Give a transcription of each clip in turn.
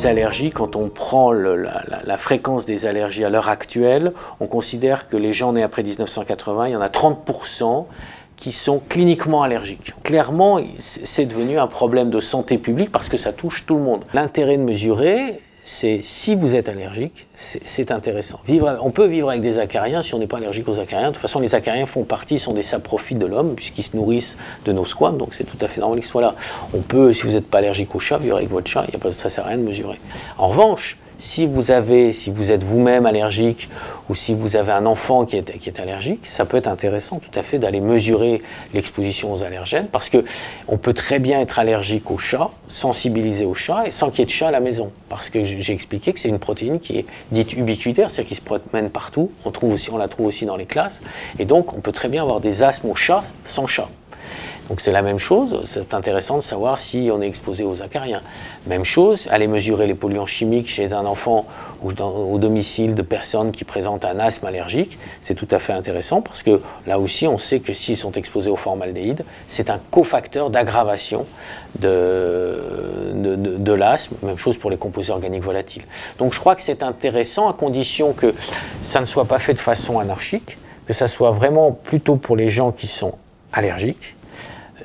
les allergies, quand on prend la fréquence des allergies à l'heure actuelle, on considère que les gens nés après 1980, il y en a 30% qui sont cliniquement allergiques. Clairement, c'est devenu un problème de santé publique parce que ça touche tout le monde. L'intérêt de mesurer, c'est si vous êtes allergique, c'est intéressant. On peut vivre avec des acariens si on n'est pas allergique aux acariens. De toute façon, les acariens sont des saprophytes de l'homme puisqu'ils se nourrissent de nos squames, donc c'est tout à fait normal qu'ils soient là. On peut, si vous n'êtes pas allergique au chat, vivre avec votre chat, ça ne sert à rien de mesurer. En revanche, si vous êtes vous-même allergique ou si vous avez un enfant qui est allergique, ça peut être intéressant tout à fait d'aller mesurer l'exposition aux allergènes parce qu'on peut très bien être allergique au chat, sensibilisé au chat et sans qu'il y ait de chat à la maison. Parce que j'ai expliqué que c'est une protéine qui est dite ubiquitaire, c'est-à-dire qui se promène partout, on la trouve aussi dans les classes et donc on peut très bien avoir des asthmes au chat sans chat. Donc c'est la même chose, c'est intéressant de savoir si on est exposé aux acariens. Même chose, aller mesurer les polluants chimiques chez un enfant ou au domicile de personnes qui présentent un asthme allergique, c'est tout à fait intéressant parce que là aussi on sait que s'ils sont exposés au formaldéhyde, c'est un cofacteur d'aggravation de l'asthme, même chose pour les composés organiques volatiles. Donc je crois que c'est intéressant à condition que ça ne soit pas fait de façon anarchique, que ça soit vraiment plutôt pour les gens qui sont allergiques,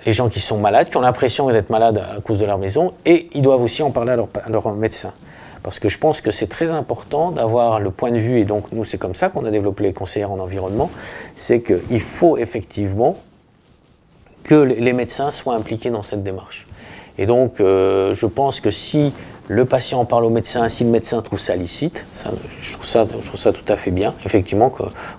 les gens qui sont malades, qui ont l'impression d'être malades à cause de leur maison, et ils doivent aussi en parler à leur médecin. Parce que je pense que c'est très important d'avoir le point de vue, et donc nous c'est comme ça qu'on a développé les conseillères en environnement, c'est qu'il faut effectivement que les médecins soient impliqués dans cette démarche. Et donc je pense que si le patient en parle au médecin, si le médecin trouve ça licite, je trouve ça tout à fait bien, effectivement,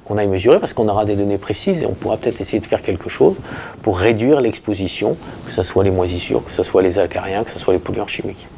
qu'on aille mesurer, parce qu'on aura des données précises et on pourra peut-être essayer de faire quelque chose pour réduire l'exposition, que ce soit les moisissures, que ce soit les acariens, que ce soit les polluants chimiques.